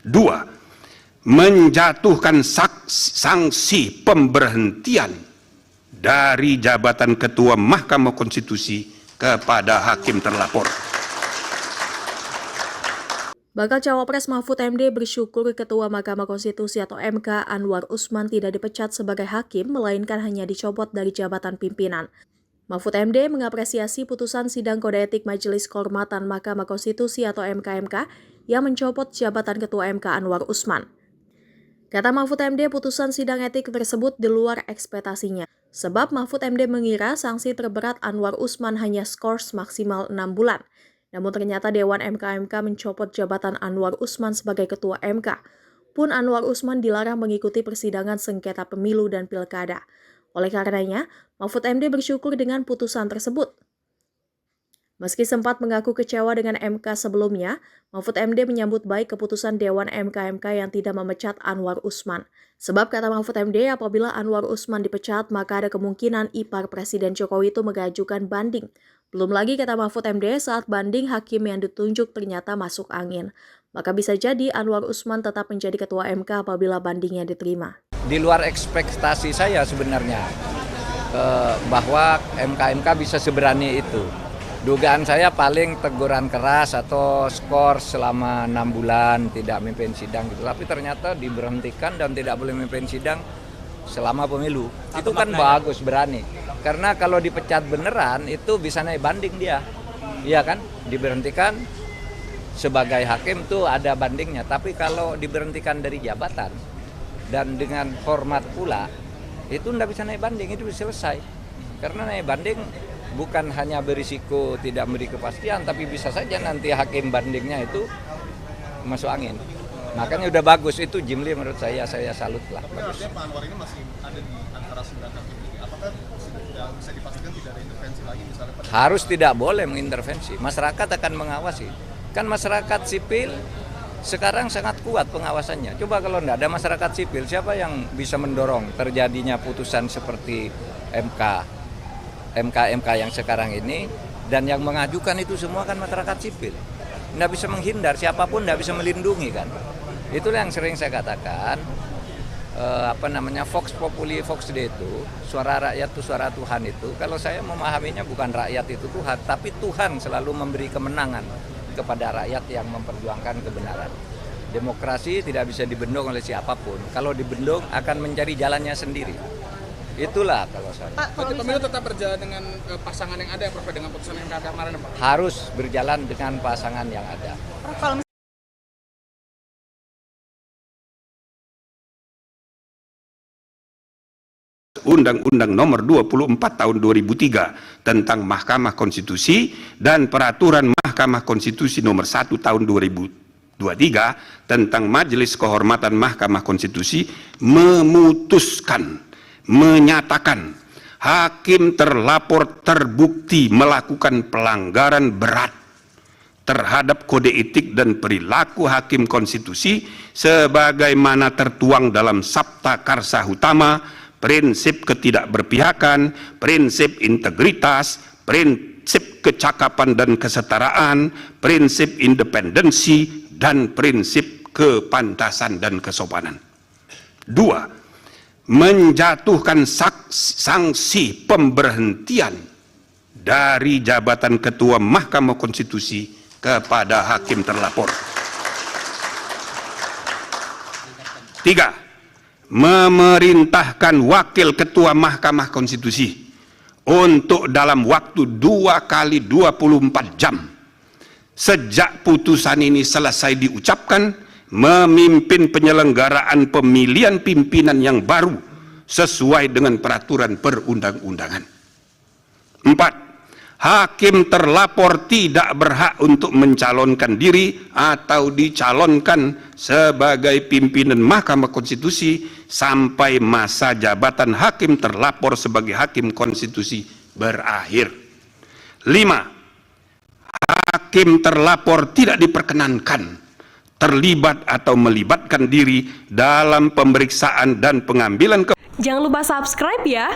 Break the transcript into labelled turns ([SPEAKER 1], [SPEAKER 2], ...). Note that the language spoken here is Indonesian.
[SPEAKER 1] Dua, menjatuhkan sanksi pemberhentian dari jabatan Ketua Mahkamah Konstitusi kepada hakim terlapor.
[SPEAKER 2] Bakal Cawapres Mahfud MD bersyukur Ketua Mahkamah Konstitusi atau MK Anwar Usman tidak dipecat sebagai hakim, melainkan hanya dicopot dari jabatan pimpinan. Mahfud MD mengapresiasi putusan Sidang Kode Etik Majelis Kehormatan Mahkamah Konstitusi atau MK-MK yang mencopot jabatan Ketua MK Anwar Usman. Kata Mahfud MD, putusan sidang etik tersebut di luar ekspektasinya. Sebab Mahfud MD mengira sanksi terberat Anwar Usman hanya skors maksimal 6 bulan. Namun ternyata Dewan MK-MK mencopot jabatan Anwar Usman sebagai Ketua MK. Pun Anwar Usman dilarang mengikuti persidangan sengketa pemilu dan pilkada. Oleh karenanya, Mahfud MD bersyukur dengan putusan tersebut. Meski sempat mengaku kecewa dengan MK sebelumnya, Mahfud MD menyambut baik keputusan Dewan MK-MK yang tidak memecat Anwar Usman. Sebab kata Mahfud MD, apabila Anwar Usman dipecat, maka ada kemungkinan ipar Presiden Jokowi itu mengajukan banding. Belum lagi kata Mahfud MD, saat banding hakim yang ditunjuk ternyata masuk angin. Maka bisa jadi Anwar Usman tetap menjadi Ketua MK apabila bandingnya diterima.
[SPEAKER 3] Di luar ekspektasi saya sebenarnya bahwa MK-MK bisa seberani itu. Dugaan saya paling teguran keras atau skor selama 6 bulan tidak memimpin sidang gitu. Tapi ternyata diberhentikan dan tidak boleh memimpin sidang selama pemilu. Itu kan bagus, berani. Karena kalau dipecat beneran itu bisa naik banding dia. Iya kan? Diberhentikan sebagai hakim tuh ada bandingnya. Tapi kalau diberhentikan dari jabatan dan dengan hormat pula, itu tidak bisa naik banding, itu bisa selesai. Karena naik banding bukan hanya berisiko tidak memberi kepastian, tapi bisa saja nanti hakim bandingnya itu masuk angin. Makanya udah bagus itu Jimli, menurut saya salut lah. Bagus.
[SPEAKER 4] Pak Anwar ini masih ada di antara 9 hakim ini. Apakah sudah bisa dipastikan tidak ada intervensi lagi misalnya?
[SPEAKER 3] Harus tidak boleh mengintervensi. Masyarakat akan mengawasi. Kan masyarakat sipil sekarang sangat kuat pengawasannya. Coba kalau tidak ada masyarakat sipil, siapa yang bisa mendorong terjadinya putusan seperti MK yang sekarang ini, dan yang mengajukan itu semua kan masyarakat sipil. Tidak bisa menghindar, siapapun tidak bisa melindungi kan. Itulah yang sering saya katakan, Vox Populi Vox Dei itu, suara rakyat itu suara Tuhan itu. Kalau saya memahaminya bukan rakyat itu Tuhan, tapi Tuhan selalu memberi kemenangan kepada rakyat yang memperjuangkan kebenaran. Demokrasi tidak bisa dibendung oleh siapapun. Kalau dibendung akan mencari jalannya sendiri. Itulah kalau saya.
[SPEAKER 4] Pak, pemilu tetap berjalan dengan pasangan yang ada ya, Prof, dengan putusan MK kemarin, Pak?
[SPEAKER 3] Harus berjalan dengan pasangan yang ada.
[SPEAKER 1] Undang-Undang Nomor 24 Tahun 2003 tentang Mahkamah Konstitusi dan Peraturan Mahkamah Konstitusi Nomor 1 Tahun 2023 tentang Majelis Kehormatan Mahkamah Konstitusi menyatakan hakim terlapor terbukti melakukan pelanggaran berat terhadap kode etik dan perilaku hakim konstitusi sebagaimana tertuang dalam Sabta Karsa Utama, prinsip ketidakberpihakan, prinsip integritas, prinsip kecakapan dan kesetaraan, prinsip independensi, dan prinsip kepantasan dan kesopanan. Dua, menjatuhkan sanksi pemberhentian dari jabatan Ketua Mahkamah Konstitusi kepada hakim terlapor. Tiga, memerintahkan Wakil Ketua Mahkamah Konstitusi untuk dalam waktu 2 kali 24 jam sejak putusan ini selesai diucapkan memimpin penyelenggaraan pemilihan pimpinan yang baru sesuai dengan peraturan perundang-undangan. 4. Hakim terlapor tidak berhak untuk mencalonkan diri atau dicalonkan sebagai pimpinan Mahkamah Konstitusi sampai masa jabatan hakim terlapor sebagai hakim konstitusi berakhir. 5. Hakim terlapor tidak diperkenankan terlibat atau melibatkan diri dalam pemeriksaan dan pengambilan.
[SPEAKER 2] Jangan lupa subscribe ya.